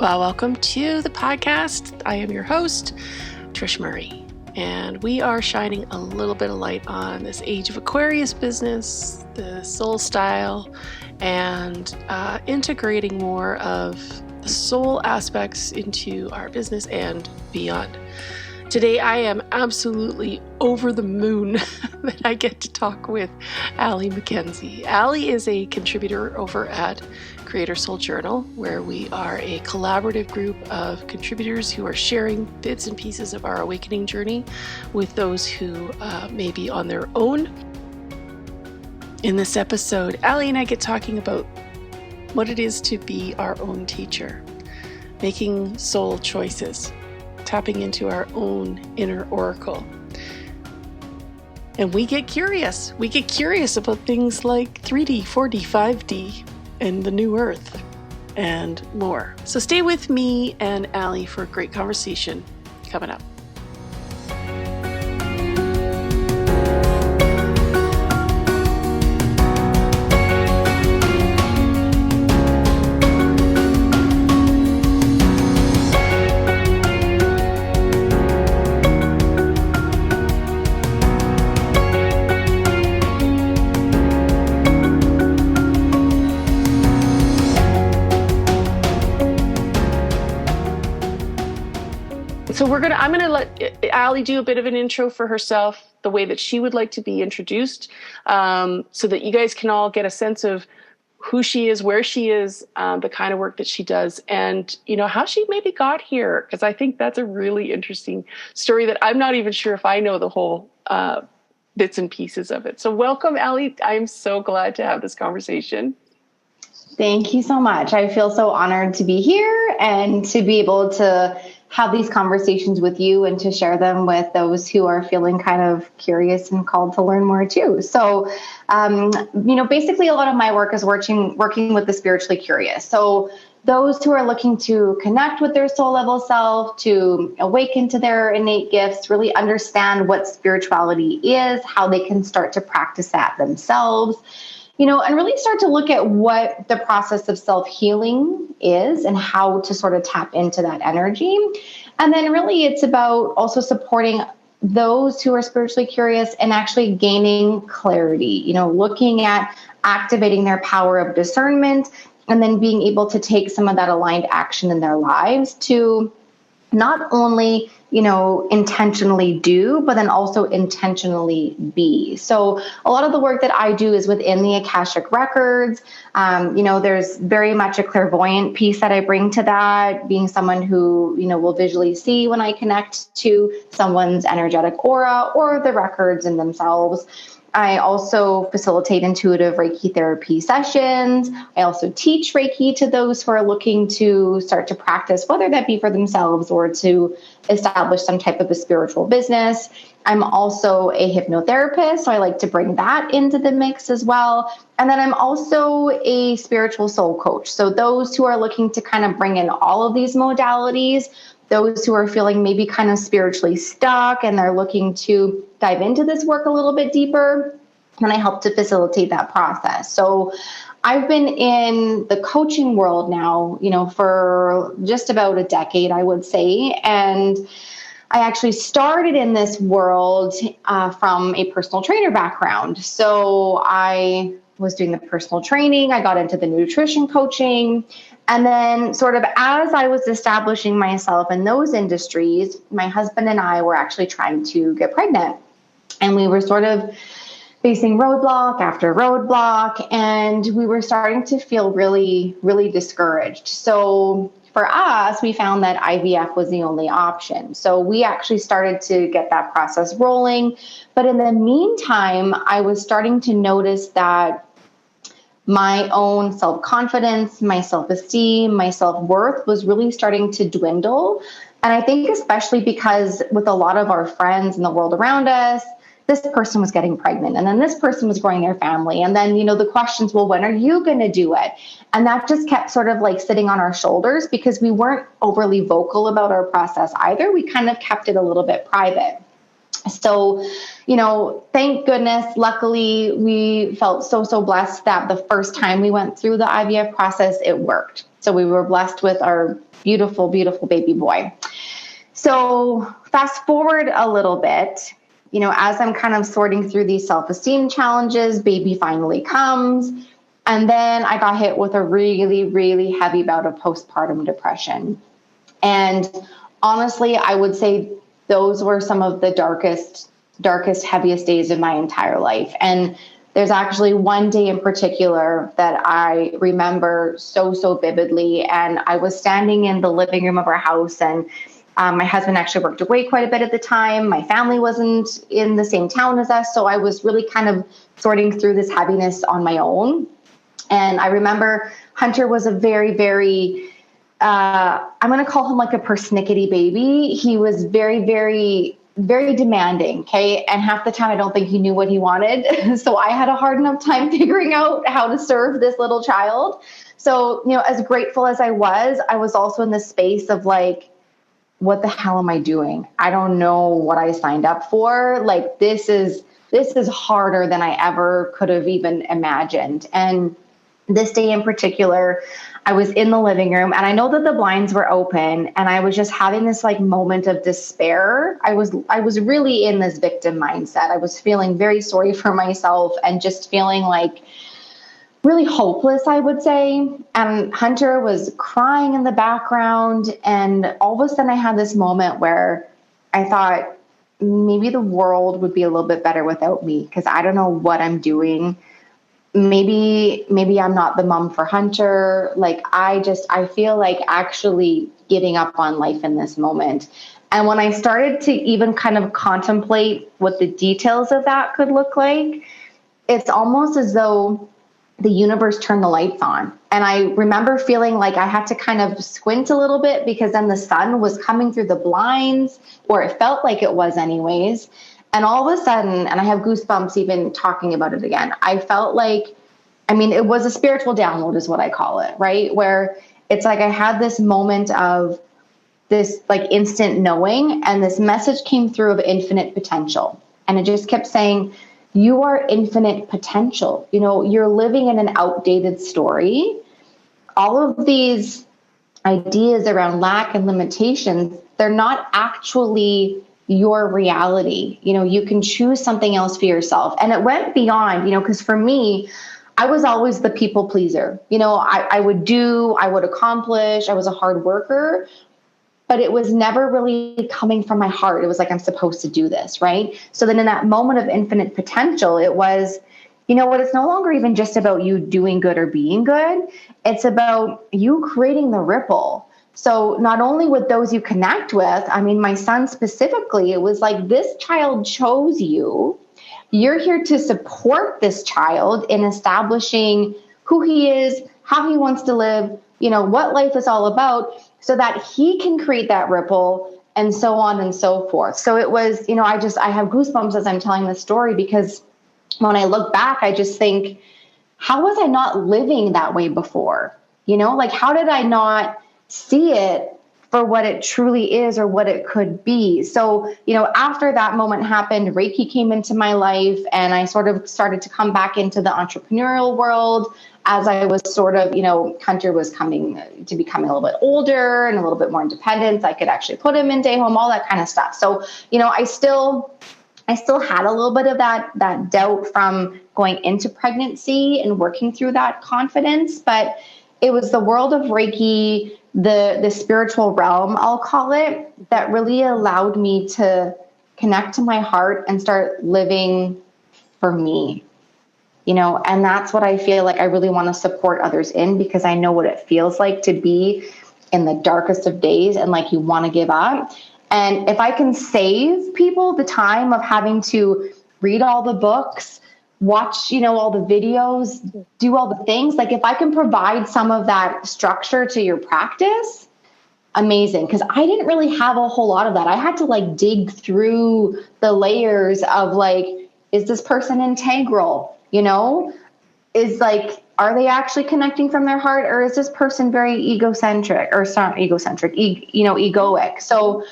Well, welcome to the podcast. I am your host, Trish Murray, and we are shining a little bit of light on this age of Aquarius business, the soul style, and integrating more of the soul aspects into our business and beyond. Today, I am absolutely over the moon that I get to talk with Alli MacKenzie. Alli is a contributor over at Creator Soul Journal, where we are a collaborative group of contributors who are sharing bits and pieces of our awakening journey with those who may be on their own. In this episode, Alli and I get talking about what it is to be our own teacher, making soul choices, tapping into our own inner oracle. And we get curious. We get curious about things like 3D, 4D, 5D, and the new earth, and more. So stay with me and Alli for a great conversation coming up. So I'm going to let Alli do a bit of an intro for herself, the way that she would like to be introduced, so that you guys can all get a sense of who she is, where she is, the kind of work that she does, and how she maybe got here. Because I think that's a really interesting story that I'm not even sure if I know the whole bits and pieces of it. So welcome, Alli. I'm so glad to have this conversation. Thank you so much. I feel so honored to be here and to be able to have these conversations with you and to share them with those who are feeling kind of curious and called to learn more too. So, basically a lot of my work is working with the spiritually curious. So those who are looking to connect with their soul level self, to awaken to their innate gifts, really understand what spirituality is, how they can start to practice that themselves, and really start to look at what the process of self-healing is and how to sort of tap into that energy. And then really it's about also supporting those who are spiritually curious and actually gaining clarity, looking at activating their power of discernment and then being able to take some of that aligned action in their lives to not only intentionally do, but then also intentionally be. So a lot of the work that I do is within the Akashic records. There's very much a clairvoyant piece that I bring to that, being someone who, will visually see when I connect to someone's energetic aura or the records in themselves. I also facilitate intuitive Reiki therapy sessions. I also teach Reiki to those who are looking to start to practice, whether that be for themselves or to establish some type of a spiritual business. I'm also a hypnotherapist, so I like to bring that into the mix as well. And then I'm also a spiritual soul coach. So those who are looking to kind of bring in all of these modalities, those who are feeling maybe kind of spiritually stuck and they're looking to dive into this work a little bit deeper, and I help to facilitate that process. So I've been in the coaching world now, for just about a decade, I would say. And I actually started in this world from a personal trainer background. So I was doing the personal training. I got into the nutrition coaching. And then sort of as I was establishing myself in those industries, my husband and I were actually trying to get pregnant. And we were sort of facing roadblock after roadblock, and we were starting to feel really, really discouraged. So for us, we found that IVF was the only option. So we actually started to get that process rolling. But in the meantime, I was starting to notice that my own self-confidence, my self-esteem, my self-worth was really starting to dwindle. And I think especially because with a lot of our friends in the world around us, this person was getting pregnant and then this person was growing their family. And then, the questions, well, when are you going to do it? And that just kept sort of like sitting on our shoulders because we weren't overly vocal about our process either. We kind of kept it a little bit private. So, thank goodness, luckily, we felt so blessed that the first time we went through the IVF process, it worked. So we were blessed with our beautiful, beautiful baby boy. So fast forward a little bit, as I'm kind of sorting through these self-esteem challenges, baby finally comes. And then I got hit with a really, really heavy bout of postpartum depression. And honestly, I would say those were some of the darkest, heaviest days of my entire life. And there's actually one day in particular that I remember so, so vividly. And I was standing in the living room of our house, and my husband actually worked away quite a bit at the time. My family wasn't in the same town as us. So I was really kind of sorting through this heaviness on my own. And I remember Hunter was a very, very, I'm going to call him like a persnickety baby. He was very, very, very demanding. Okay. And half the time I don't think he knew what he wanted. So I had a hard enough time figuring out how to serve this little child. So, as grateful as I was also in this space of like, what the hell am I doing? I don't know what I signed up for. Like, this is harder than I ever could have even imagined. And this day in particular, I was in the living room, and I know that the blinds were open, and I was just having this like moment of despair. I was really in this victim mindset. I was feeling very sorry for myself and just feeling like really hopeless, I would say. And Hunter was crying in the background. And all of a sudden I had this moment where I thought maybe the world would be a little bit better without me, because I don't know what I'm doing. Maybe I'm not the mom for Hunter. Like, I feel like actually giving up on life in this moment. And when I started to even kind of contemplate what the details of that could look like, it's almost as though the universe turned the lights on. And I remember feeling like I had to kind of squint a little bit, because then the sun was coming through the blinds, or it felt like it was anyways. And all of a sudden, and I have goosebumps even talking about it again, I felt like, it was a spiritual download is what I call it, right? Where it's like I had this moment of this like instant knowing, and this message came through of infinite potential. And it just kept saying, you are infinite potential. You're living in an outdated story. All of these ideas around lack and limitations, they're not actually your reality. You can choose something else for yourself. And it went beyond, because for me, I was always the people pleaser. I would accomplish, I was a hard worker, but it was never really coming from my heart. It was like, I'm supposed to do this, right? So then in that moment of infinite potential, it was, it's no longer even just about you doing good or being good. It's about you creating the ripple. So not only with those you connect with, my son specifically, it was like, this child chose you. You're here to support this child in establishing who he is, how he wants to live, what life is all about, so that he can create that ripple, and so on and so forth. So it was, I have goosebumps as I'm telling this story, because when I look back, I just think, how was I not living that way before? Like, how did I not see it for what it truly is, or what it could be? So, after that moment happened, Reiki came into my life, and I sort of started to come back into the entrepreneurial world as I was sort of, Hunter was becoming a little bit older and a little bit more independent. I could actually put him in day home, all that kind of stuff. So, I still had a little bit of that doubt from going into pregnancy and working through that confidence, but it was the world of Reiki, the spiritual realm, I'll call it, that really allowed me to connect to my heart and start living for me, and that's what I feel like I really want to support others in, because I know what it feels like to be in the darkest of days and like you want to give up. And if I can save people the time of having to read all the books, watch, all the videos, do all the things, like if I can provide some of that structure to your practice, amazing. Because I didn't really have a whole lot of that. I had to like dig through the layers of like, is this person integral? Is like, are they actually connecting from their heart, or is this person very egocentric, or it's not egocentric, egoic? So,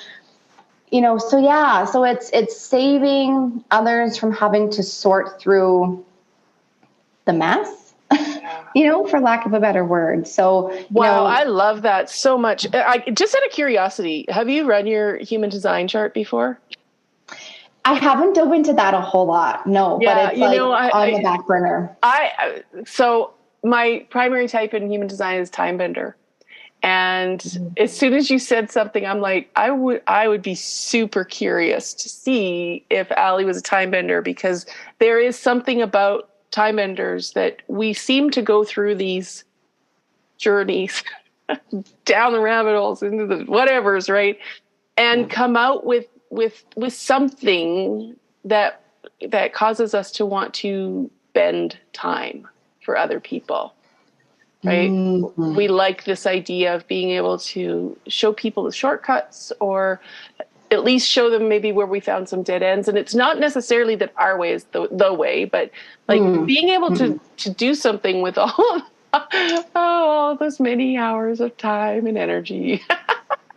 so it's saving others from having to sort through the mess for lack of a better word. So, wow, I love that so much. Just out of curiosity, have you run your human design chart before? I haven't dove into that a whole lot, no, Yeah, but it's on the back burner. So my primary type in human design is time bender. And as soon as you said something, I'm like, I would be super curious to see if Alli was a time bender, because there is something about time benders that we seem to go through these journeys down the rabbit holes into the whatevers, right? And come out with something that causes us to want to bend time for other people. Right? Mm-hmm. We like this idea of being able to show people the shortcuts, or at least show them maybe where we found some dead ends. And it's not necessarily that our way is the way, but like being able to do something with all those many hours of time and energy.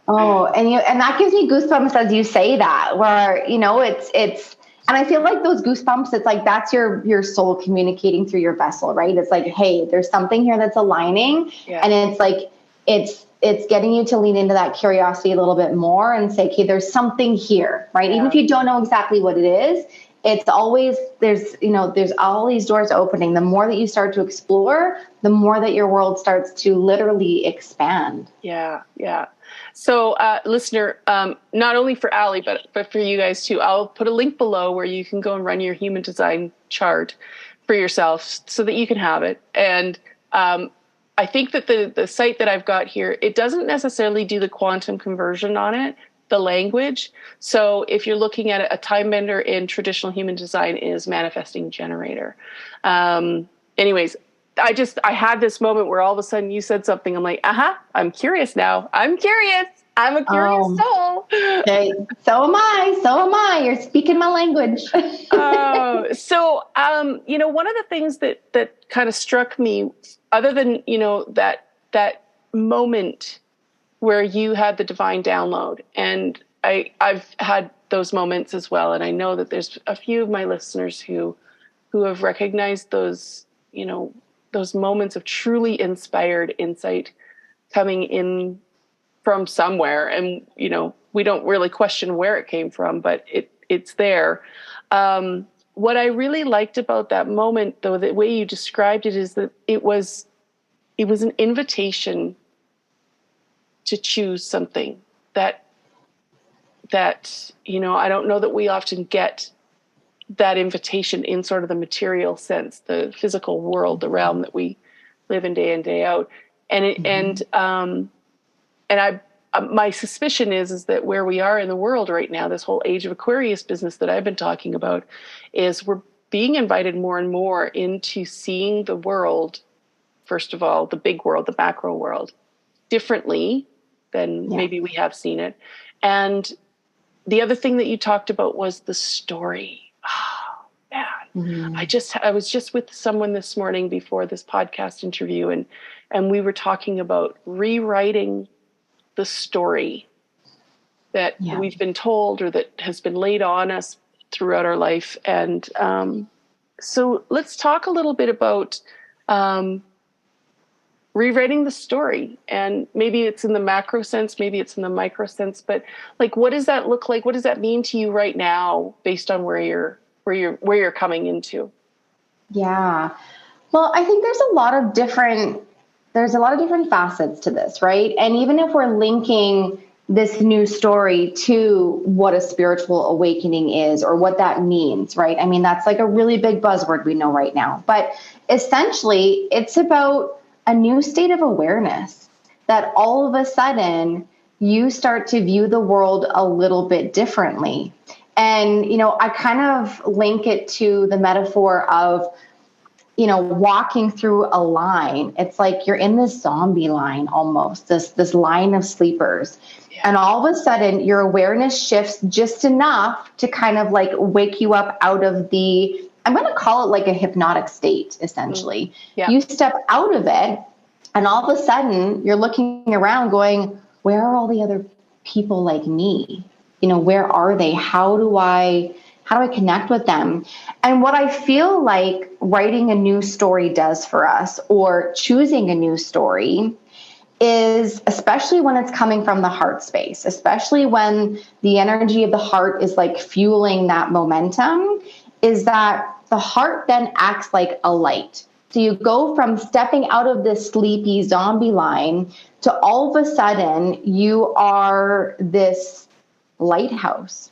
And that gives me goosebumps as you say that, where, it's, and I feel like those goosebumps, it's like, that's your soul communicating through your vessel, right? It's like, hey, there's something here that's aligning. Yeah. And it's like, it's getting you to lean into that curiosity a little bit more and say, okay, there's something here, right? Yeah. Even if you don't know exactly what it is, it's always, there's all these doors opening. The more that you start to explore, the more that your world starts to literally expand. Yeah. Yeah. So, listener, not only for Alli, but for you guys too, I'll put a link below where you can go and run your human design chart for yourself so that you can have it. And I think that the site that I've got here, it doesn't necessarily do the quantum conversion on it, the language. So if you're looking at a time bender in traditional human design is manifesting generator. Anyways, I had this moment where all of a sudden you said something. I'm like, I'm curious now. I'm curious. I'm a curious soul. Okay. So am I. You're speaking my language. So, one of the things that kind of struck me, other than, that moment where you had the divine download, and I've had those moments as well. And I know that there's a few of my listeners who have recognized those, those moments of truly inspired insight coming in from somewhere. And, we don't really question where it came from, but it's there. What I really liked about that moment, though, the way you described it, is that it was an invitation to choose something that, I don't know that we often get that invitation in sort of the material sense, the physical world, the realm that we live in day out. And my suspicion is that where we are in the world right now, this whole age of Aquarius business that I've been talking about, is we're being invited more and more into seeing the world, first of all, the big world, the macro world, differently than maybe we have seen it. And the other thing that you talked about was the story. Oh, man. Mm-hmm. I was just with someone this morning before this podcast interview, and we were talking about rewriting the story that we've been told or that has been laid on us throughout our life. And so let's talk a little bit about rewriting the story. And maybe it's in the macro sense, maybe it's in the micro sense, but like, what does that look like? What does that mean to you right now based on where you're coming into? Yeah. Well, I think there's a lot of different facets to this, right? And even if we're linking this new story to what a spiritual awakening is or what that means, right? I mean, that's like a really big buzzword we know right now, but essentially it's about a new state of awareness that all of a sudden you start to view the world a little bit differently. And, I kind of link it to the metaphor of, walking through a line. It's like you're in this zombie line almost, this line of sleepers. Yeah. And all of a sudden your awareness shifts just enough to kind of like wake you up out of the, I'm going to call it like a hypnotic state, essentially. Yeah. You step out of it and all of a sudden you're looking around going, where are all the other people like me? Where are they? How do I How do I connect with them? And what I feel like writing a new story does for us, or choosing a new story, is, especially when it's coming from the heart space, especially when the energy of the heart is like fueling that momentum, is that the heart then acts like a light. So you go from stepping out of this sleepy zombie line to all of a sudden you are this lighthouse.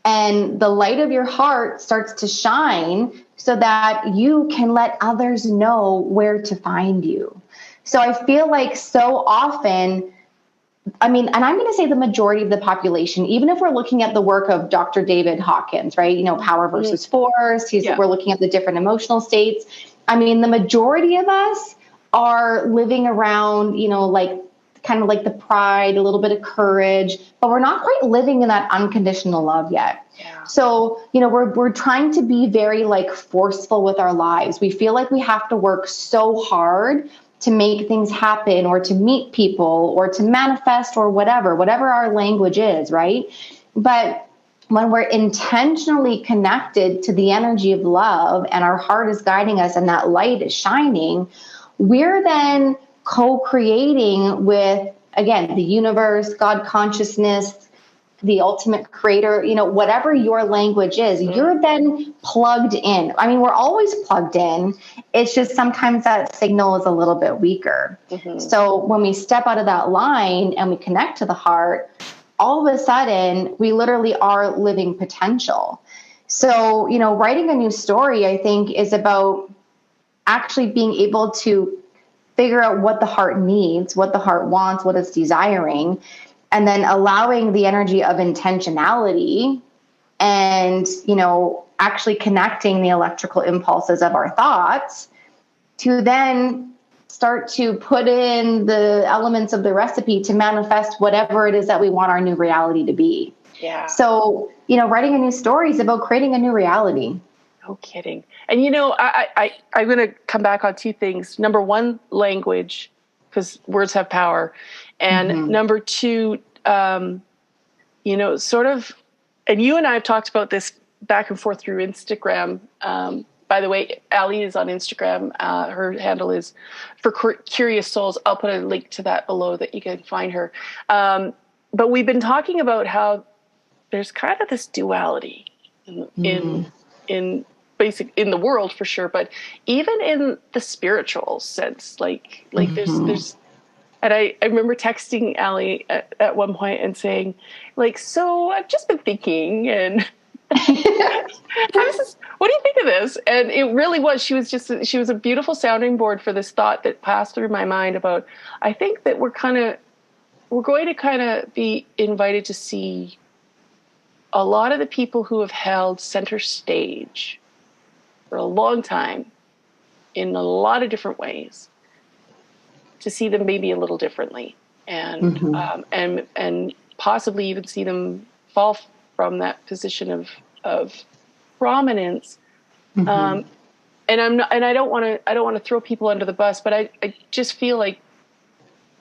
And the light of your heart starts to shine so that you can let others know where to find you. So I feel like so often, I mean, and I'm going to say the majority of the population, even if we're looking at the work of Dr. David Hawkins, right? You know, power versus force. We're looking at the different emotional states. I mean, the majority of us are living around, you know, like kind of like the pride, a little bit of courage, but we're not quite living in that unconditional love yet. Yeah. So, you know, we're trying to be very like forceful with our lives. We feel like we have to work so hard to make things happen, or to meet people, or to manifest, or whatever our language is, right? But when we're intentionally connected to the energy of love and our heart is guiding us and that light is shining, we're then co-creating with, again, the universe, God consciousness, the ultimate creator, you know, whatever your language is, you're then plugged in. I mean, we're always plugged in. It's just sometimes that signal is a little bit weaker. So when we step out of that line and we connect to the heart, all of a sudden we literally are living potential. So, you know, writing a new story, I think, is about actually being able to figure out what the heart needs, what the heart wants, what it's desiring, and then allowing the energy of intentionality and, you know, actually connecting the electrical impulses of our thoughts to then start to put in the elements of the recipe to manifest whatever it is that we want our new reality to be. Yeah. So, you know, writing a new story is about creating a new reality. No kidding. And, you know, I'm going to come back on two things. Number one, language, because words have power. And number two, you know, sort of, and you and I have talked about this back and forth through Instagram. By the way, Alli is on Instagram. Her handle is For Curious Souls. I'll put a link to that below that you can find her. But we've been talking about how there's kind of this duality in the world for sure, but even in the spiritual sense, like there's, and I remember texting Alli at one point and saying, like, so I've just been thinking, and what do you think of this? And it really was, she was a beautiful sounding board for this thought that passed through my mind about, I think that we're going to kind of be invited to see a lot of the people who have held center stage for a long time in a lot of different ways, to see them maybe a little differently, and possibly even see them fall from that position of prominence. And I don't want to throw people under the bus, but I just feel like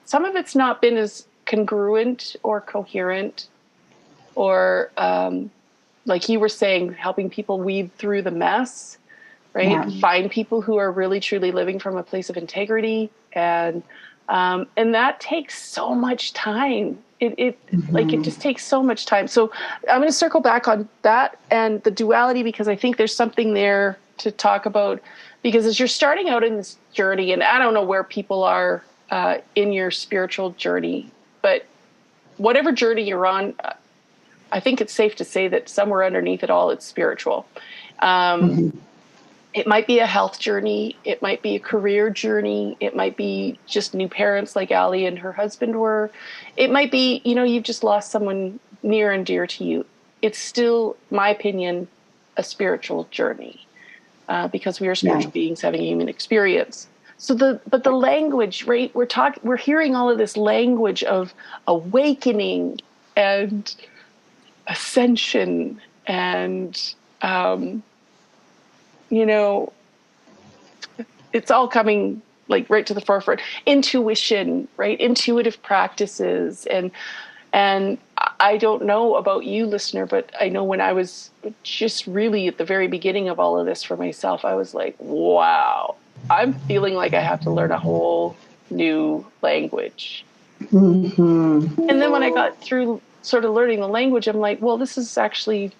some of it's not been as congruent or coherent, or like you were saying, helping people weed through the mess, right? Yeah. Find people who are really truly living from a place of integrity, and that takes so much time. It just takes so much time. So I'm going to circle back on that and the duality, because I think there's something there to talk about, because as you're starting out in this journey, and I don't know where people are in your spiritual journey, but whatever journey you're on, I think it's safe to say that somewhere underneath it all, it's spiritual. It might be a health journey. It might be a career journey. It might be just new parents like Alli and her husband were. It might be, you've just lost someone near and dear to you. It's still, my opinion, a spiritual journey, because we are spiritual beings having a human experience. So but the language, right? We're hearing all of this language of awakening and ascension and, it's all coming like right to the forefront. Intuition, right? Intuitive practices. And And I don't know about you, listener, but I know when I was just really at the very beginning of all of this for myself, I was like, wow, I'm feeling like I have to learn a whole new language. Mm-hmm. And then when I got through sort of learning the language, I'm like, well, this is actually,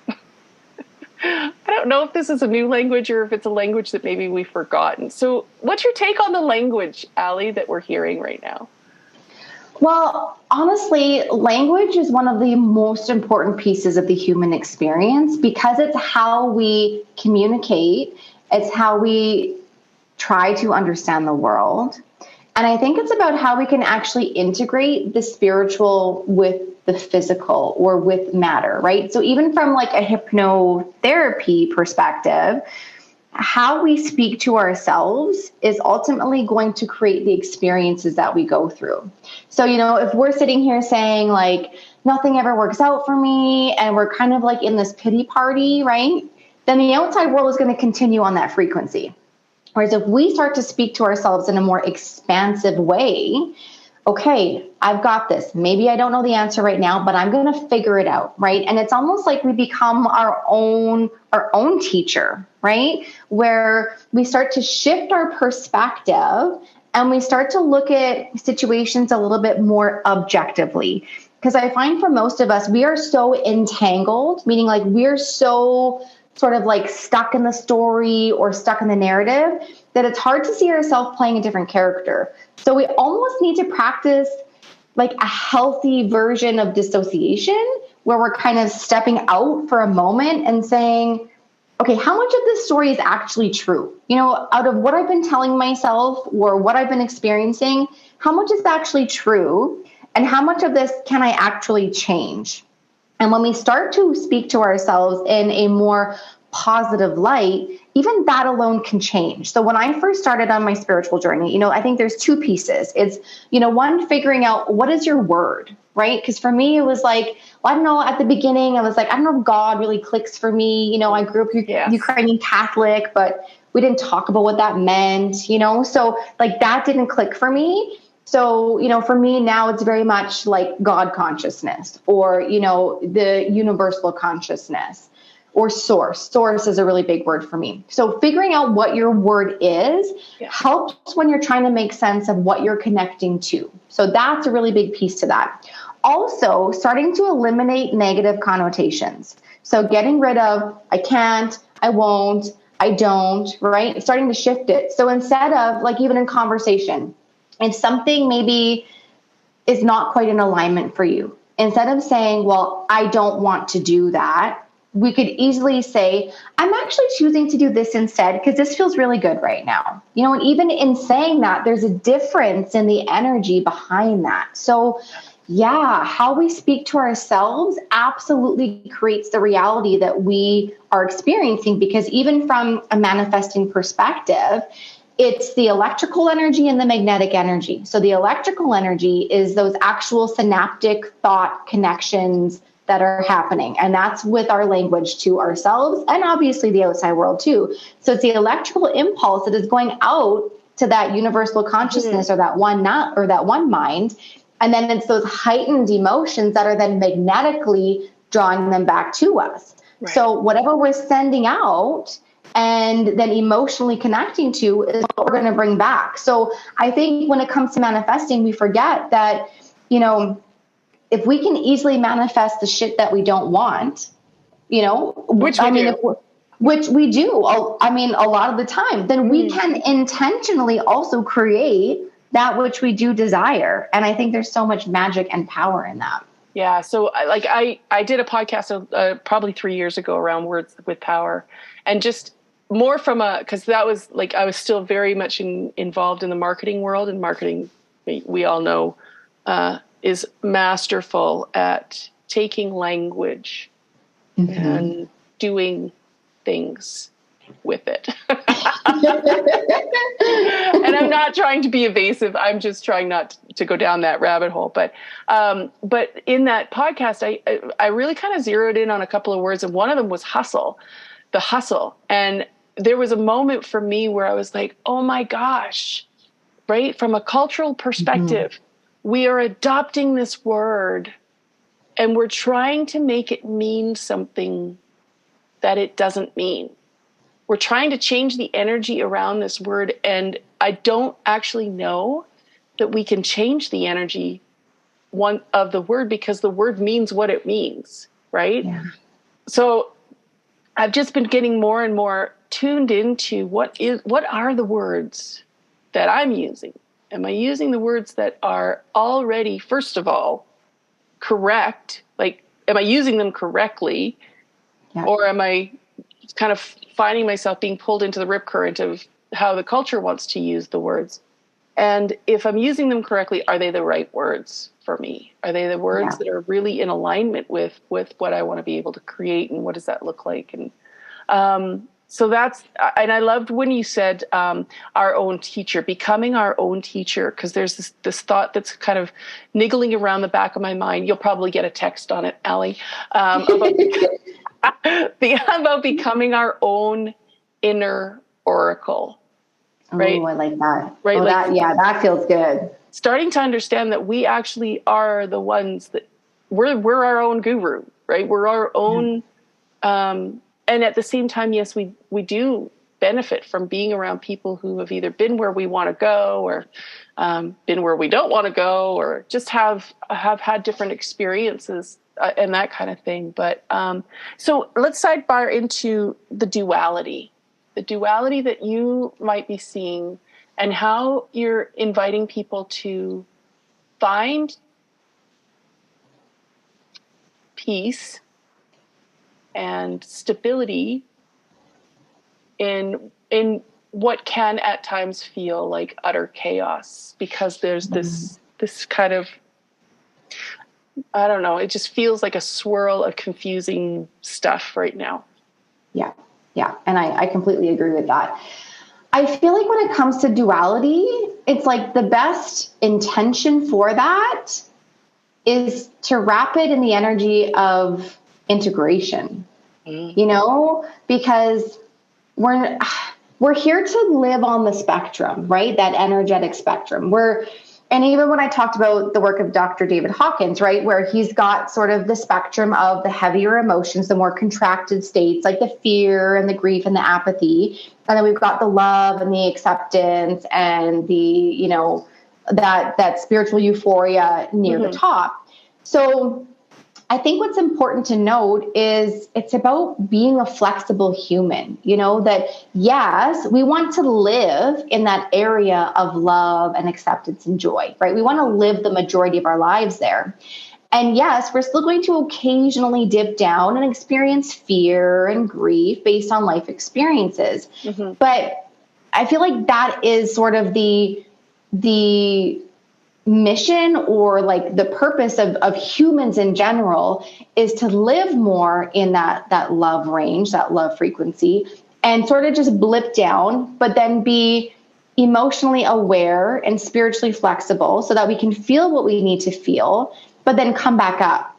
I don't know if this is a new language or if it's a language that maybe we've forgotten. So what's your take on the language, Alli, that we're hearing right now? Well, honestly, language is one of the most important pieces of the human experience because it's how we communicate. It's how we try to understand the world. And I think it's about how we can actually integrate the spiritual with the physical or with matter, right? So even from like a hypnotherapy perspective, how we speak to ourselves is ultimately going to create the experiences that we go through. So, if we're sitting here saying like, nothing ever works out for me, and we're kind of like in this pity party, right? Then the outside world is going to continue on that frequency. Whereas if we start to speak to ourselves in a more expansive way, okay, I've got this. Maybe I don't know the answer right now, but I'm going to figure it out, right? And it's almost like we become our own teacher, right? Where we start to shift our perspective and we start to look at situations a little bit more objectively. Because I find for most of us, we are so entangled, meaning like we're so sort of like stuck in the story or stuck in the narrative that it's hard to see ourselves playing a different character. So we almost need to practice like a healthy version of dissociation where we're kind of stepping out for a moment and saying, okay, how much of this story is actually true? Out of what I've been telling myself or what I've been experiencing, how much is actually true? And how much of this can I actually change? And when we start to speak to ourselves in a more positive light, even that alone can change. So when I first started on my spiritual journey, I think there's two pieces. It's, one, figuring out what is your word, right? Because for me, it was like, well, I don't know, at the beginning, I was like, I don't know if God really clicks for me. I grew up Ukrainian Catholic, but we didn't talk about what that meant, so like that didn't click for me. So, for me now, it's very much like God consciousness or, the universal consciousness or source. Source is a really big word for me. So figuring out what your word is helps when you're trying to make sense of what you're connecting to. So that's a really big piece to that. Also, starting to eliminate negative connotations. So getting rid of, I can't, I won't, I don't, right? Starting to shift it. So instead of like even in conversation, if something maybe is not quite in alignment for you, instead of saying, well, I don't want to do that, we could easily say, I'm actually choosing to do this instead because this feels really good right now. And even in saying that, there's a difference in the energy behind that. So how we speak to ourselves absolutely creates the reality that we are experiencing, because even from a manifesting perspective, it's the electrical energy and the magnetic energy. So the electrical energy is those actual synaptic thought connections that are happening. And that's with our language to ourselves and obviously the outside world too. So it's the electrical impulse that is going out to that universal consciousness or that one mind. And then it's those heightened emotions that are then magnetically drawing them back to us. Right. So whatever we're sending out and then emotionally connecting to is what we're going to bring back. So I think when it comes to manifesting, we forget that, if we can easily manifest the shit that we don't want, which we do, a lot of the time, then we can intentionally also create that which we do desire. And I think there's so much magic and power in that. Yeah. So I did a podcast probably 3 years ago around words with power, and just more from because that was like, I was still very much involved in the marketing world, and marketing, we all know, is masterful at taking language and doing things with it. And I'm not trying to be evasive. I'm just trying not to go down that rabbit hole. But in that podcast, I really kind of zeroed in on a couple of words, and one of them was hustle, the hustle. And there was a moment for me where I was like, oh my gosh, right? From a cultural perspective, we are adopting this word and we're trying to make it mean something that it doesn't mean. We're trying to change the energy around this word, and I don't actually know that we can change the energy of the word, because the word means what it means, right? Yeah. So I've just been getting more and more tuned into what are the words that I'm using? Am I using the words that are already, first of all, correct? Like, am I using them correctly? Yeah. Or am I kind of finding myself being pulled into the rip current of how the culture wants to use the words? And if I'm using them correctly, are they the right words for me? Are they the words that are really in alignment with what I want to be able to create, and what does that look like? And so that's, and I loved when you said our own teacher, becoming our own teacher, because there's this thought that's kind of niggling around the back of my mind. You'll probably get a text on it, Alli, about becoming our own inner oracle. Right? Oh, I like that. Right? Oh, like, that feels good. Starting to understand that we actually are the ones that we're our own guru, right? We're our own, and at the same time, yes, we do benefit from being around people who have either been where we want to go, or been where we don't want to go, or just have had different experiences and that kind of thing. But so let's sidebar into the duality that you might be seeing, and how you're inviting people to find peace and stability in what can at times feel like utter chaos, because there's this kind of, I don't know, it just feels like a swirl of confusing stuff right now. Yeah. Yeah. And I completely agree with that. I feel like when it comes to duality, it's like the best intention for that is to wrap it in the energy of integration, because we're here to live on the spectrum, right? That energetic spectrum. And even when I talked about the work of Dr. David Hawkins, right, where he's got sort of the spectrum of the heavier emotions, the more contracted states, like the fear and the grief and the apathy. And then we've got the love and the acceptance and the, that spiritual euphoria near the top. So I think what's important to note is it's about being a flexible human, that yes, we want to live in that area of love and acceptance and joy, right? We want to live the majority of our lives there. And yes, we're still going to occasionally dip down and experience fear and grief based on life experiences. Mm-hmm. But I feel like that is sort of the mission, or like the purpose of humans in general, is to live more in that love range, that love frequency, and sort of just blip down, but then be emotionally aware and spiritually flexible so that we can feel what we need to feel, but then come back up.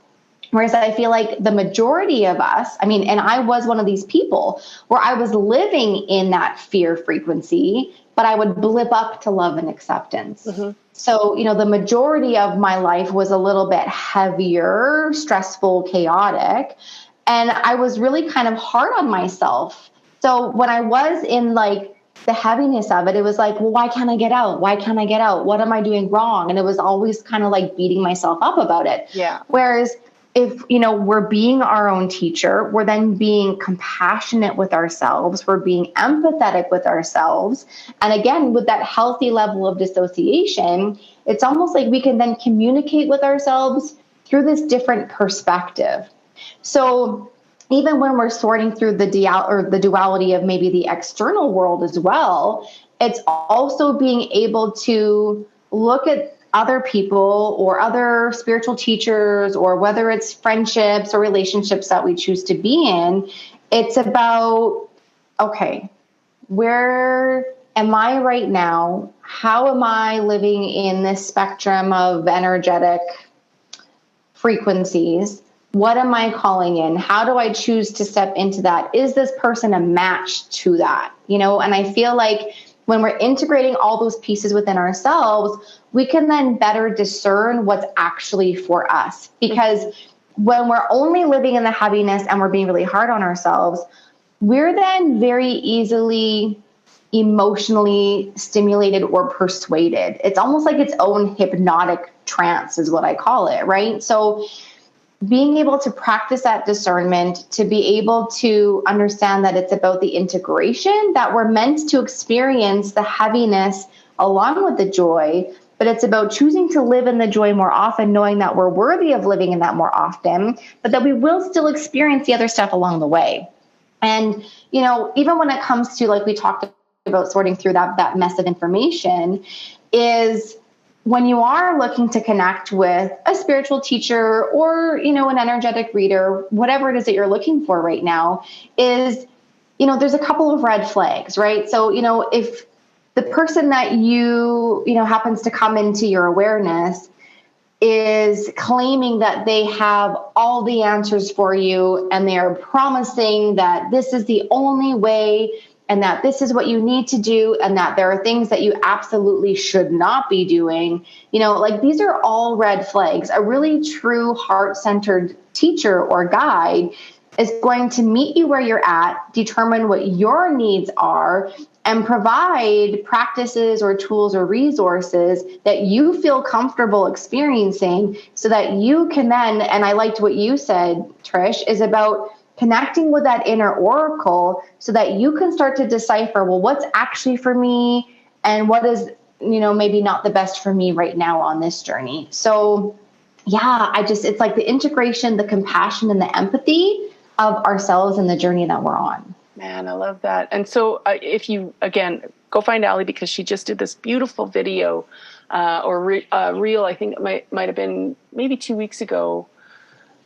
Whereas I feel like the majority of us, and I was one of these people where I was living in that fear frequency, but I would blip up to love and acceptance. Mm-hmm. So, the majority of my life was a little bit heavier, stressful, chaotic. And I was really kind of hard on myself. So when I was in like the heaviness of it, it was like, well, why can't I get out? Why can't I get out? What am I doing wrong? And it was always kind of like beating myself up about it. Yeah. Whereas if, we're being our own teacher, we're then being compassionate with ourselves, we're being empathetic with ourselves. And again, with that healthy level of dissociation, it's almost like we can then communicate with ourselves through this different perspective. So even when we're sorting through the duality of maybe the external world as well, it's also being able to look at other people or other spiritual teachers, or whether it's friendships or relationships that we choose to be in. It's about, okay, where am I right now? How am I living in this spectrum of energetic frequencies? What am I calling in? How do I choose to step into that? Is this person a match to that? And I feel like when we're integrating all those pieces within ourselves, we can then better discern what's actually for us. Because when we're only living in the heaviness and we're being really hard on ourselves, we're then very easily emotionally stimulated or persuaded. It's almost like its own hypnotic trance is what I call it, right? So being able to practice that discernment, to be able to understand that it's about the integration, that we're meant to experience the heaviness along with the joy, but it's about choosing to live in the joy more often, knowing that we're worthy of living in that more often, but that we will still experience the other stuff along the way. And, you know, even when it comes to, like we talked about, sorting through that mess of information, is when you are looking to connect with a spiritual teacher or, you know, an energetic reader, whatever it is that you're looking for right now, is, you know, there's a couple of red flags, right? So, you know, if the person that you know, happens to come into your awareness is claiming that they have all the answers for you and they are promising that this is the only way and that this is what you need to do and that there are things that you absolutely should not be doing, you know, like these are all red flags. A really true heart-centered teacher or guide is going to meet you where you're at, determine what your needs are, and provide practices or tools or resources that you feel comfortable experiencing so that you can then, and I liked what you said, Trish, is about connecting with that inner oracle so that you can start to decipher, well, what's actually for me and what is, you know, maybe not the best for me right now on this journey. So yeah, it's like the integration, the compassion, and the empathy of ourselves and the journey that we're on. Man, I love that. And so if you, again, go find Alli, because she just did this beautiful video reel, I think it might have been maybe 2 weeks ago.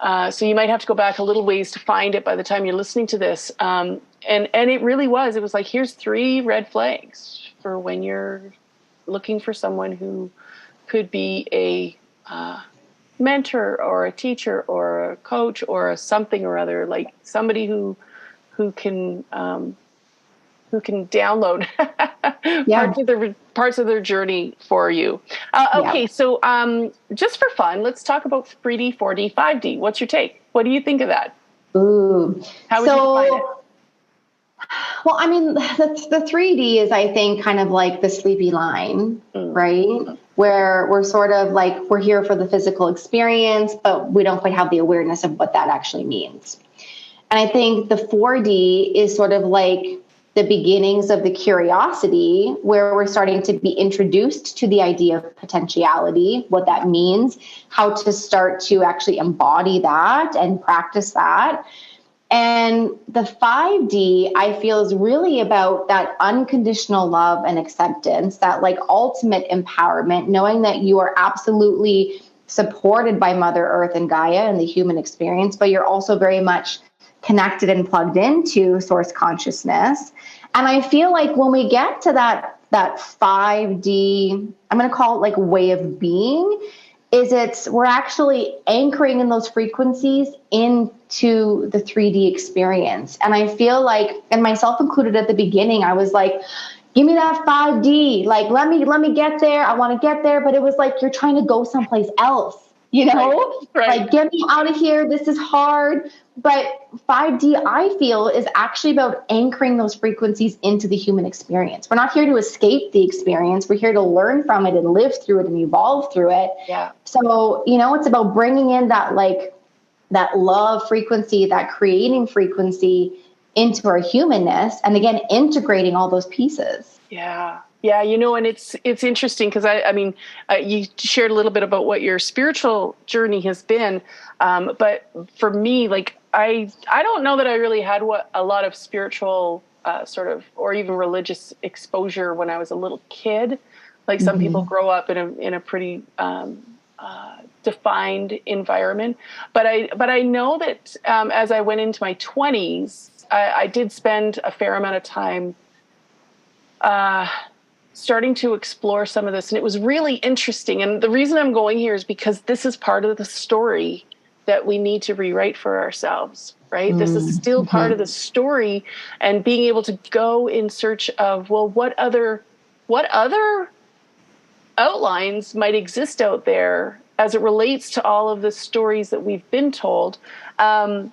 So you might have to go back a little ways to find it by the time you're listening to this. And it really was, it was like, here's 3 red flags for when you're looking for someone who could be a mentor or a teacher or a coach or a something or other, like somebody who can download parts of their journey for you. Okay, so just for fun, let's talk about 3D, 4D, 5D. What's your take? What do you think of that? Ooh, how would you define it? Well, I mean, the 3D is, I think, kind of like the sleepy line, right? Where we're sort of like, we're here for the physical experience, but we don't quite have the awareness of what that actually means. And I think the 4D is sort of like the beginnings of the curiosity, where we're starting to be introduced to the idea of potentiality, what that means, how to start to actually embody that and practice that. And the 5D, I feel, is really about that unconditional love and acceptance, that like ultimate empowerment, knowing that you are absolutely supported by Mother Earth and Gaia and the human experience, but you're also very much connected and plugged into source consciousness. And I feel like when we get to that 5D, I'm going to call it like way of being, we're actually anchoring in those frequencies into the 3D experience. And I feel like, and myself included at the beginning, I was like, give me that 5D, like, let me get there. I want to get there. But it was like, you're trying to go someplace else, you know, right. Like, get me out of here. This is hard. But 5D, I feel, is actually about anchoring those frequencies into the human experience. We're not here to escape the experience. We're here to learn from it and live through it and evolve through it. Yeah. So, you know, it's about bringing in that, like, that love frequency, that creating frequency into our humanness. And again, integrating all those pieces. Yeah. Yeah, you know, and it's interesting because I mean, you shared a little bit about what your spiritual journey has been, but for me, like I don't know that I really had a lot of spiritual sort of, or even religious exposure when I was a little kid. Like some people grow up in a pretty defined environment, but I know that as I went into my 20s, I did spend a fair amount of time starting to explore some of this. And it was really interesting. And the reason I'm going here is because this is part of the story that we need to rewrite for ourselves, right? This is still part of the story, and being able to go in search of, well, what other what other outlines might exist out there as it relates to all of the stories that we've been told. But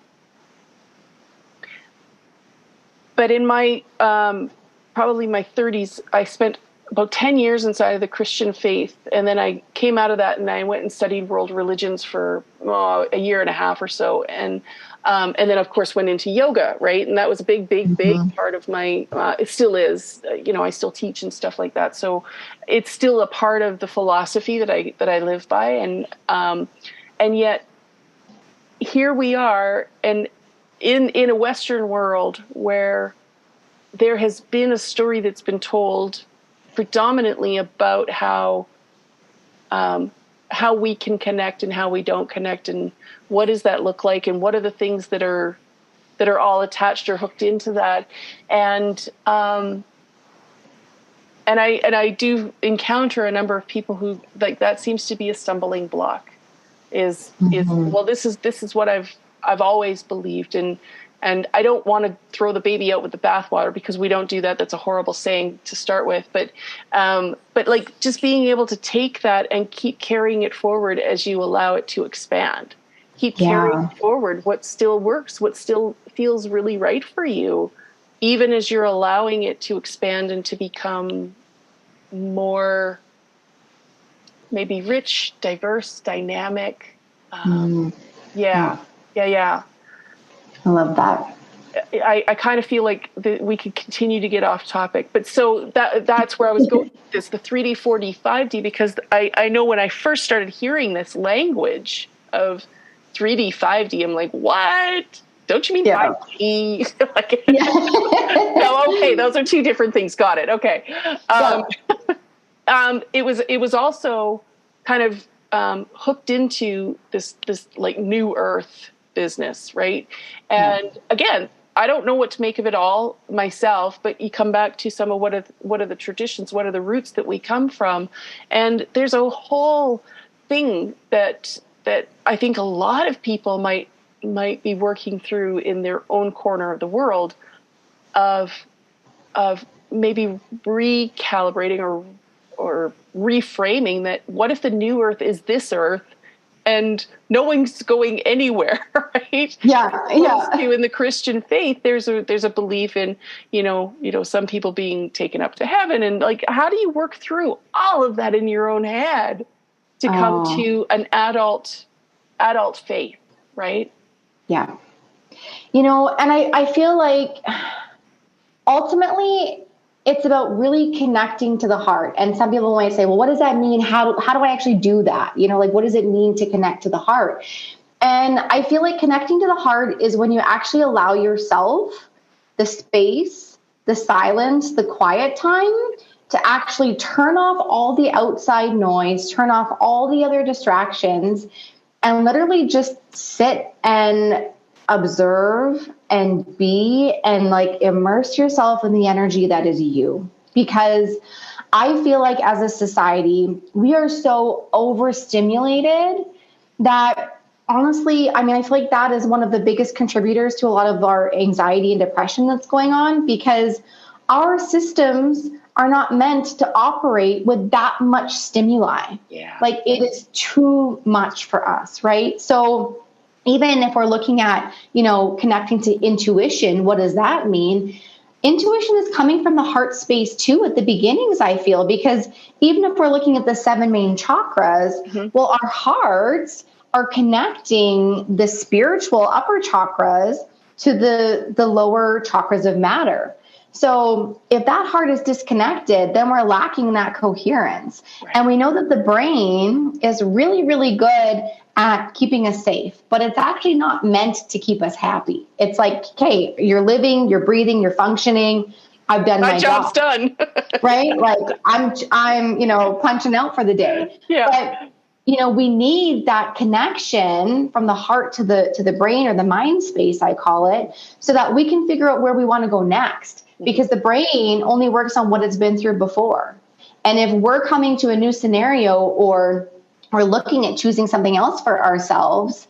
in my, probably my 30s, I spent about 10 years inside of the Christian faith. And then I came out of that and I went and studied world religions for a year and a half or so. And then of course went into yoga. Right. And that was a big part of my, it still is, I still teach and stuff like that. So it's still a part of the philosophy that I live by. And yet here we are, and in a Western world where there has been a story that's been told predominantly about how we can connect and how we don't connect, and what does that look like, and what are the things that are all attached or hooked into that, and I do encounter a number of people who, like, that seems to be a stumbling block. Is well, this is what I've always believed, and I don't want to throw the baby out with the bathwater, because we don't do that. That's a horrible saying to start with. But like, just being able to take that and keep carrying it forward as you allow it to expand. Keep carrying forward what still works, what still feels really right for you, even as you're allowing it to expand and to become more maybe rich, diverse, dynamic. Yeah. I love that. I kind of feel like we could continue to get off topic, but so that's where I was going with this, the 3D, 4D, 5D, because I know when I first started hearing this language of 3D, 5D, I'm like, what? Don't you mean 5D? No, okay, those are two different things. Got it. Okay. It was also kind of hooked into this like new earth business, right? And again, I don't know what to make of it all myself, but you come back to some of what are the traditions, what are the roots that we come from, and there's a whole thing that I think a lot of people might be working through in their own corner of the world, of maybe recalibrating or reframing that. What if the new earth is this earth and no one's going anywhere, right? In the Christian faith, there's a belief in, some people being taken up to heaven, and like, how do you work through all of that in your own head to come to an adult faith, right? Yeah. And I feel like ultimately it's about really connecting to the heart. And some people might say, well, what does that mean? How do I actually do that? Like, what does it mean to connect to the heart? And I feel like connecting to the heart is when you actually allow yourself the space, the silence, the quiet time to actually turn off all the outside noise, turn off all the other distractions, and literally just sit and observe and be, and like immerse yourself in the energy that is you. Because I feel like as a society, we are so overstimulated that honestly, I feel like that is one of the biggest contributors to a lot of our anxiety and depression that's going on, because our systems are not meant to operate with that much stimuli. Yeah. Like, it is too much for us, right? So even if we're looking at, connecting to intuition, what does that mean? Intuition is coming from the heart space too at the beginnings, I feel, because even if we're looking at the 7 main chakras, well, our hearts are connecting the spiritual upper chakras to the lower chakras of matter. So if that heart is disconnected, then we're lacking that coherence. Right. And we know that the brain is really, really good at keeping us safe, but it's actually not meant to keep us happy. It's like, okay, you're living, you're breathing, you're functioning. I've done my job's done. Right? Like I'm punching out for the day. Yeah. But we need that connection from the heart to the brain, or the mind space, I call it, so that we can figure out where we want to go next. Because the brain only works on what it's been through before. And if we're coming to a new scenario, or we're looking at choosing something else for ourselves,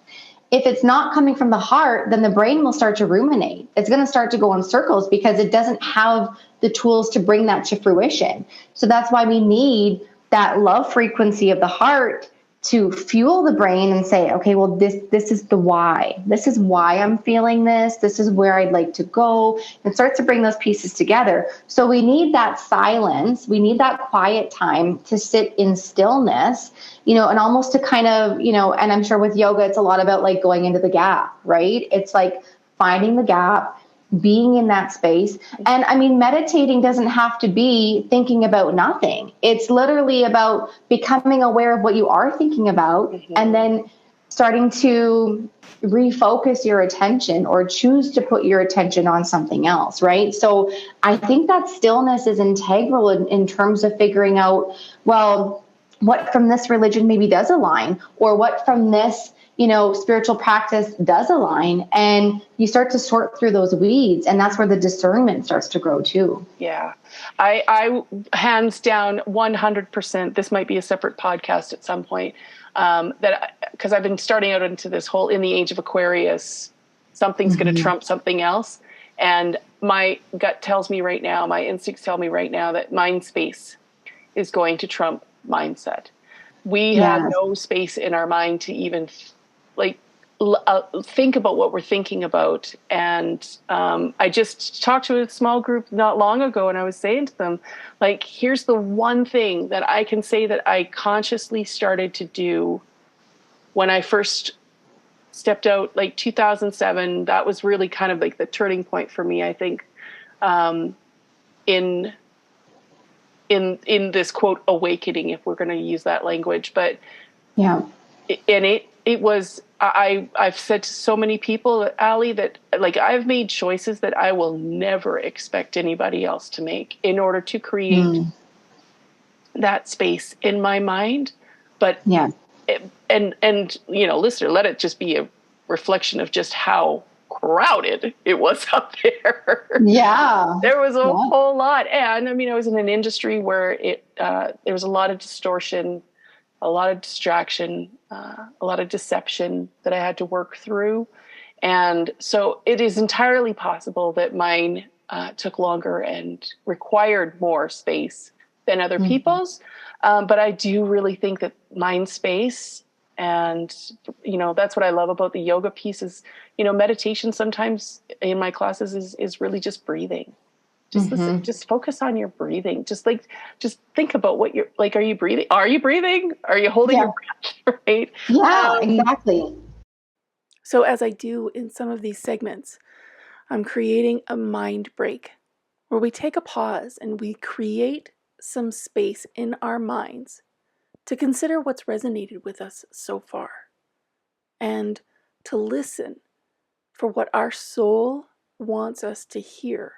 if it's not coming from the heart, then the brain will start to ruminate. It's going to start to go in circles because it doesn't have the the tools to bring that to fruition. So that's why we need that love frequency of the heart to fuel the brain and say, okay, well, this is the why. This is why I'm feeling this. This is where I'd like to go, and starts to bring those pieces together. So we need that silence. We need that quiet time to sit in stillness, and almost to kind of, and I'm sure with yoga, it's a lot about like going into the gap, right? It's like finding the gap, being in that space. And I mean, meditating doesn't have to be thinking about nothing. It's literally about becoming aware of what you are thinking about, and then starting to refocus your attention or choose to put your attention on something else, right? So I think that stillness is integral in terms of figuring out, well, what from this religion maybe does align, or what from this spiritual practice does align, and you start to sort through those weeds, and that's where the discernment starts to grow too. Yeah. I hands down 100%, this might be a separate podcast at some point, because I've been starting out into this whole, in the age of Aquarius, something's going to trump something else. And my gut tells me right now, my instincts tell me right now that mind space is going to trump mindset. We have no space in our mind to even think about what we're thinking about. And I just talked to a small group not long ago, and I was saying to them, like, here's the one thing that I can say that I consciously started to do when I first stepped out, like 2007. That was really kind of like the turning point for me, I think, in this quote awakening, if we're going to use that language. But it was, I've said to so many people, Alli, that like I've made choices that I will never expect anybody else to make in order to create that space in my mind. But listener, let it just be a reflection of just how crowded it was up there. There was a whole lot. And I mean, I was in an industry where there was a lot of distortion, a lot of distraction, a lot of deception that I had to work through. And so it is entirely possible that mine took longer and required more space than other people's. But I do really think that mind space, and, that's what I love about the yoga piece is, meditation sometimes in my classes is really just breathing. Just listen, just focus on your breathing. Just think about what you're like. Are you breathing? Are you breathing? Are you holding your breath? Right? Yeah, exactly. So as I do in some of these segments, I'm creating a mind break where we take a pause and we create some space in our minds to consider what's resonated with us so far and to listen for what our soul wants us to hear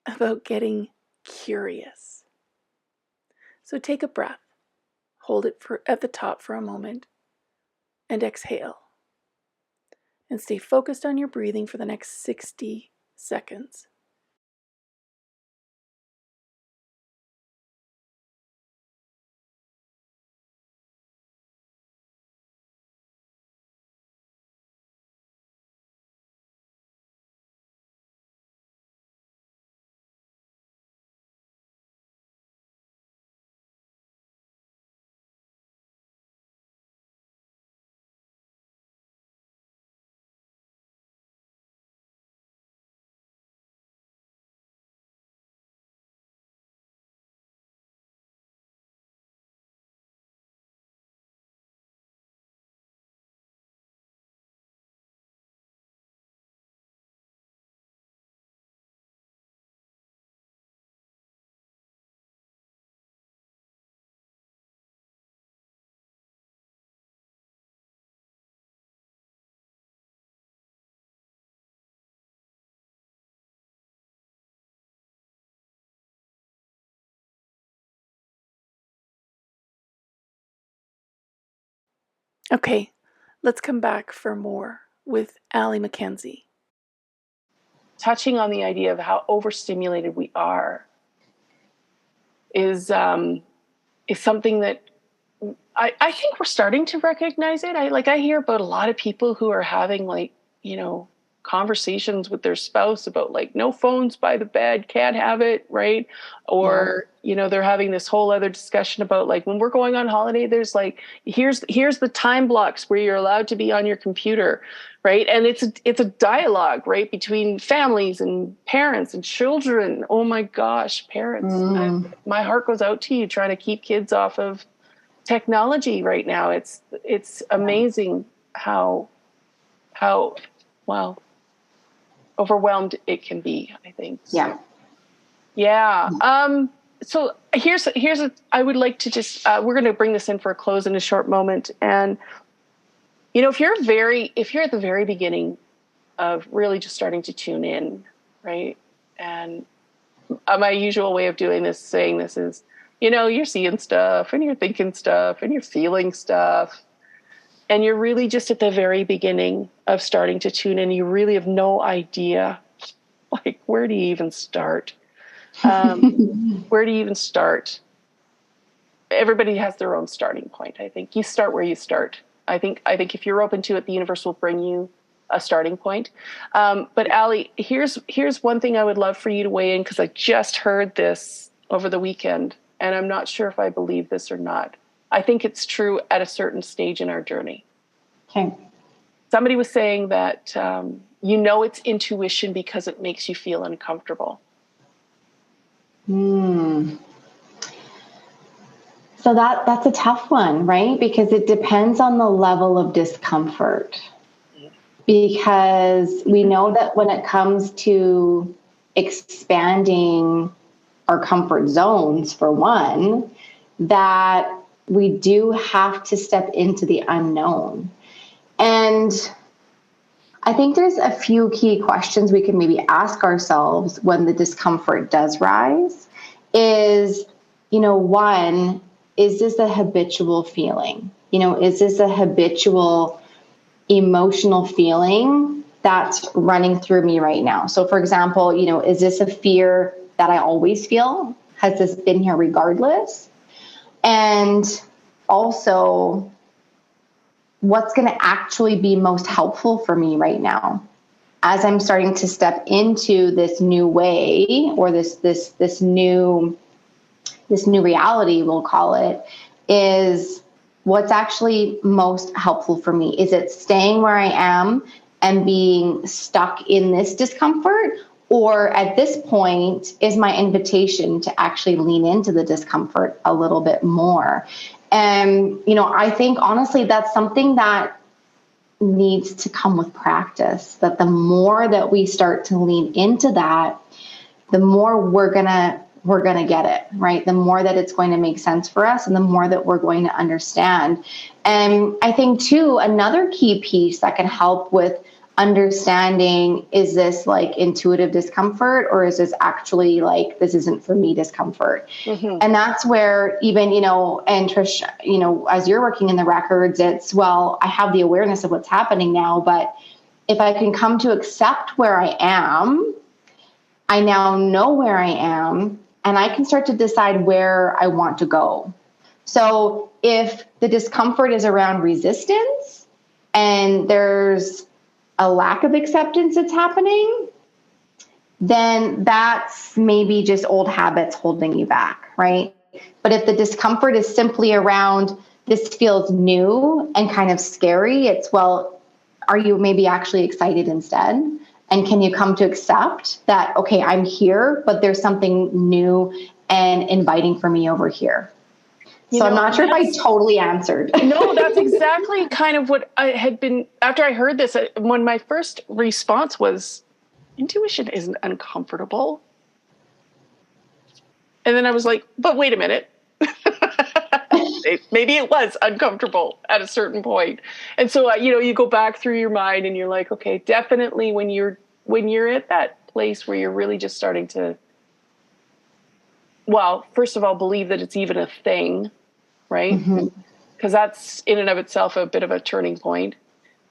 about getting curious. So take a breath, hold it at the top for a moment, and exhale. And stay focused on your breathing for the next 60 seconds. Okay, let's come back for more with Alli MacKenzie. Touching on the idea of how overstimulated we are is something that I think we're starting to recognize it. I hear about a lot of people who are having conversations with their spouse about like no phones by the bed, can't have it, right? Or they're having this whole other discussion about like when we're going on holiday, there's like here's the time blocks where you're allowed to be on your computer, right? And it's a dialogue, right, between families and parents and children. Oh my gosh, parents! My heart goes out to you trying to keep kids off of technology right now. It's amazing how wow, overwhelmed it can be, I think. So, yeah. So I would like to just, we're going to bring this in for a close in a short moment. And, if you're at the very beginning of really just starting to tune in, right? And my usual way of saying this is, you're seeing stuff and you're thinking stuff and you're feeling stuff. And you're really just at the very beginning of starting to tune in. You really have no idea, like, where do you even start? Where do you even start? Everybody has their own starting point. I think you start where you start. I think if you're open to it, the universe will bring you a starting point. But Alli, here's one thing I would love for you to weigh in, because I just heard this over the weekend, and I'm not sure if I believe this or not. I think it's true at a certain stage in our journey. Okay. Somebody was saying that, it's intuition because it makes you feel uncomfortable. So that's a tough one, right? Because it depends on the level of discomfort. Because we know that when it comes to expanding our comfort zones, for one, that we do have to step into the unknown. And I think there's a few key questions we can maybe ask ourselves when the discomfort does rise is, one, is this a habitual feeling? Is this a habitual emotional feeling that's running through me right now? So for example, is this a fear that I always feel? Has this been here regardless? And also, what's going to actually be most helpful for me right now as I'm starting to step into this new way, or this new reality, we'll call it, is what's actually most helpful for me? Is it staying where I am and being stuck in this discomfort? Or at this point, is my invitation to actually lean into the discomfort a little bit more? And, I think honestly, that's something that needs to come with practice, that the more that we start to lean into that, the more we're going to get it, right? The more that it's going to make sense for us, and the more that we're going to understand. And I think too, another key piece that can help with understanding, is this like intuitive discomfort, or is this actually like, this isn't for me discomfort? Mm-hmm. And that's where even, and Trish, as you're working in the records, it's, well, I have the awareness of what's happening now, but if I can come to accept where I am, I now know where I am, and I can start to decide where I want to go. So if the discomfort is around resistance and there's a lack of acceptance that's happening, then that's maybe just old habits holding you back, right? But if the discomfort is simply around, this feels new and kind of scary, it's, well, are you maybe actually excited instead? And can you come to accept that, okay, I'm here, but there's something new and inviting for me over here? So I'm not sure if I totally answered. No, that's exactly kind of what I had been, after I heard this, when my first response was, intuition isn't uncomfortable. And then I was like, but wait a minute. Maybe it was uncomfortable at a certain point. And so, you go back through your mind and you're like, okay, definitely when you're at that place where you're really just starting to, well, first of all, believe that it's even a thing, right? Because that's in and of itself a bit of a turning point.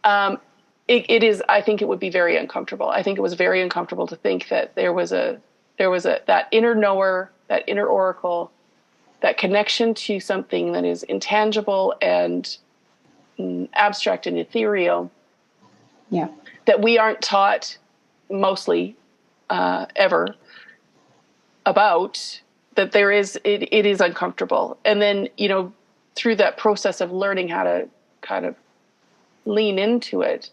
It is, I think it would be very uncomfortable. I think it was very uncomfortable to think that there was that inner knower, that inner oracle, that connection to something that is intangible and abstract and ethereal. Yeah. that we aren't taught mostly ever about, that there is, it is uncomfortable. And then, you know, through that process of learning how to kind of lean into it,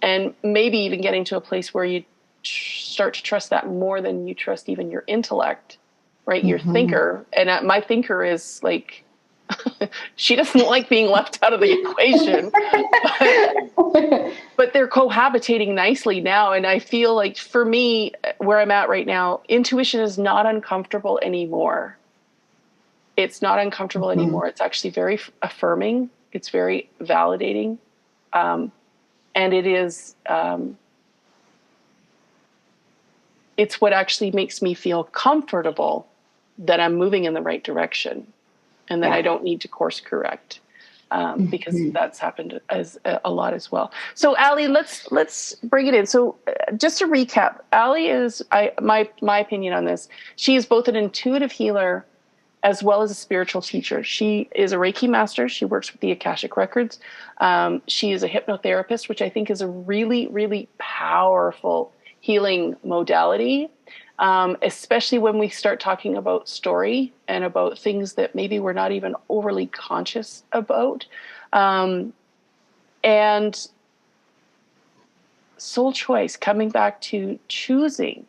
and maybe even getting to a place where you start to trust that more than you trust even your intellect, right? Your thinker. And my thinker is like, she doesn't like being left out of the equation, but they're cohabitating nicely now. And I feel like for me, where I'm at right now, intuition is not uncomfortable anymore. It's not uncomfortable anymore. It's actually very affirming. It's very validating. And it is, it's what actually makes me feel comfortable that I'm moving in the right direction, and that I don't need to course correct, because that's happened as a lot as well. So Alli, let's bring it in. So just to recap, Alli is, my opinion on this, she is both an intuitive healer as well as a spiritual teacher. She is a Reiki master. She works with the Akashic Records. She is a hypnotherapist, which I think is a really, really powerful healing modality. Especially when we start talking about story and about things that maybe we're not even overly conscious about. And soul choice, coming back to choosing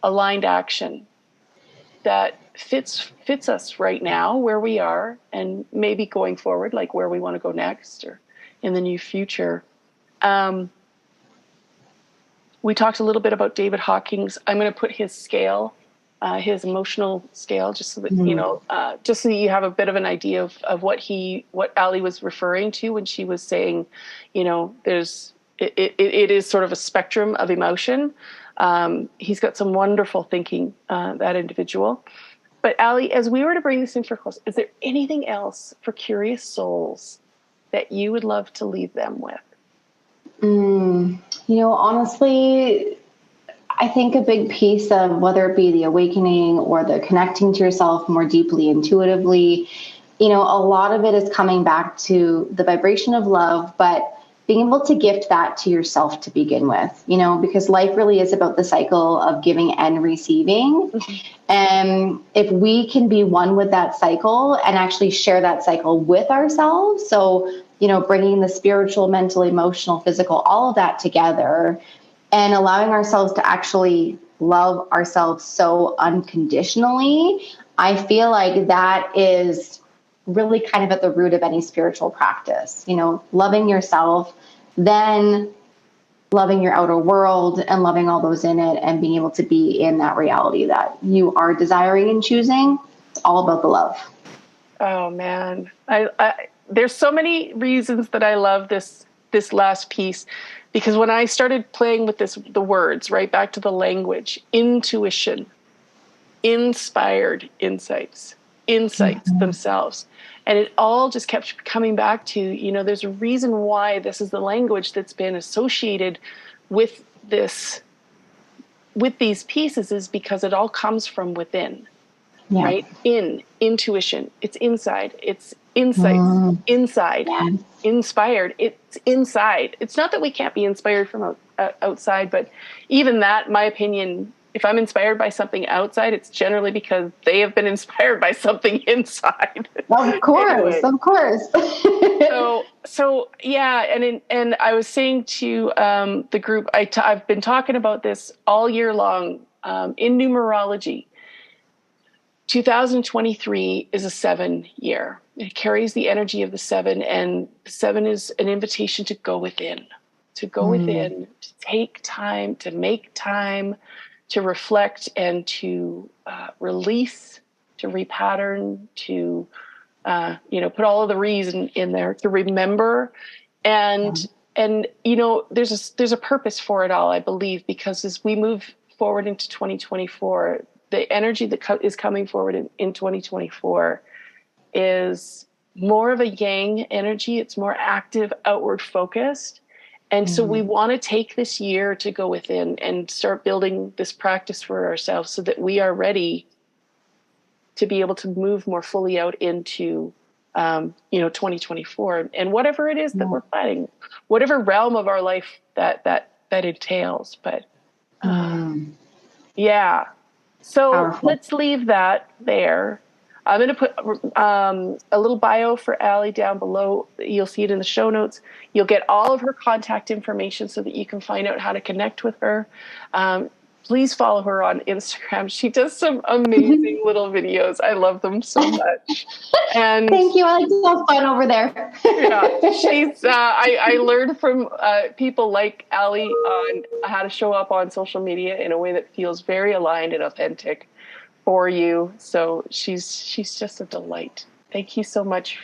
aligned action that fits us right now where we are, and maybe going forward, like where we want to go next or in the near future. We talked a little bit about David Hawkins. I'm going to put his scale, his emotional scale, just so that, you know, just so that you have a bit of an idea of what Alli was referring to when she was saying, you know, it is sort of a spectrum of emotion. He's got some wonderful thinking, that individual. But Alli, as we were to bring this in for close, is there anything else for curious souls that you would love to leave them with? You know, honestly, I think a big piece of whether it be the awakening or the connecting to yourself more deeply intuitively, you know, a lot of it is coming back to the vibration of love, but being able to gift that to yourself to begin with, you know, because life really is about the cycle of giving and receiving. And if we can be one with that cycle and actually share that cycle with ourselves, so, you know, bringing the spiritual, mental, emotional, physical, all of that together, and allowing ourselves to actually love ourselves so unconditionally, I feel like that is really kind of at the root of any spiritual practice. You know, loving yourself, then loving your outer world and loving all those in it, and being able to be in that reality that you are desiring and choosing. It's all about the love. Oh man, I there's so many reasons that I love this last piece, because when I started playing with the words, right back to the language, intuition, inspired insights themselves. And it all just kept coming back to, you know, there's a reason why this is the language that's been associated with these pieces, is because it all comes from within, right? Intuition, it's inside, it's insights, inside, inspired, it's inside. It's not that we can't be inspired from outside, but even that, my opinion, if I'm inspired by something outside, it's generally because they have been inspired by something inside. Of course, anyway. Of course. So yeah, and I was saying to the group, I've been talking about this all year long. In numerology, 2023 is a 7 year. It carries the energy of the 7, and 7 is an invitation to go within, to take time, to make time, to reflect, and to release, to repattern, to put all of the reason in there, to remember, and you know, there's a purpose for it all, I believe, because as we move forward into 2024, the energy that is coming forward in 2024 is more of a yang energy. It's more active, outward focused. And so we want to take this year to go within and start building this practice for ourselves so that we are ready to be able to move more fully out into 2024, and whatever it is that we're planning, whatever realm of our life that entails. But yeah, so Powerful. Let's leave that there. I'm going to put a little bio for Alli down below. You'll see it in the show notes. You'll get all of her contact information so that you can find out how to connect with her. Please follow her on Instagram. She does some amazing little videos. I love them so much. And thank you. I like to have fun over there. Yeah, she's. I learned from people like Alli on how to show up on social media in a way that feels very aligned and authentic for you. So she's just a delight. Thank you so much.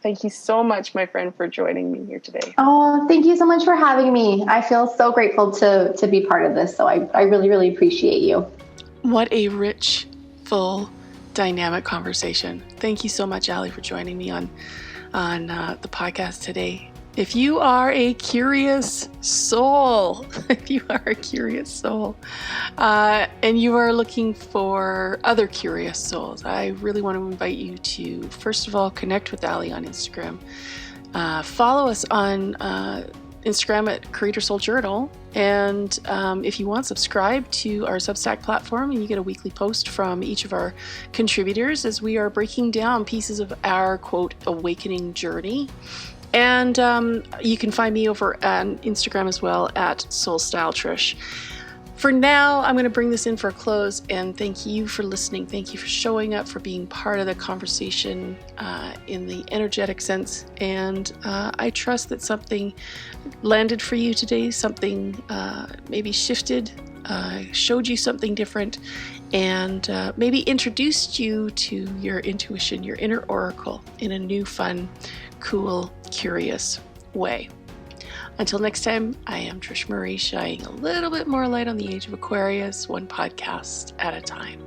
Thank you so much, my friend, for joining me here today. Oh, thank you so much for having me. I feel so grateful to be part of this. So I really, really appreciate you. What a rich, full, dynamic conversation. Thank you so much, Alli, for joining me on the podcast today. If you are a curious soul, and you are looking for other curious souls, I really want to invite you to, first of all, connect with Alli on Instagram. Follow us on Instagram at Creator Soul Journal. And if you want, subscribe to our Substack platform, and you get a weekly post from each of our contributors as we are breaking down pieces of our, quote, awakening journey. And you can find me over on Instagram as well at SoulStyleTrish. For now, I'm going to bring this in for a close, and thank you for listening. Thank you for showing up, for being part of the conversation in the energetic sense. And I trust that something landed for you today, something maybe shifted, showed you something different, and maybe introduced you to your intuition, your inner oracle, in a new, fun, cool, curious way. Until next time, I am Trish Murray, shining a little bit more light on the age of Aquarius, one podcast at a time.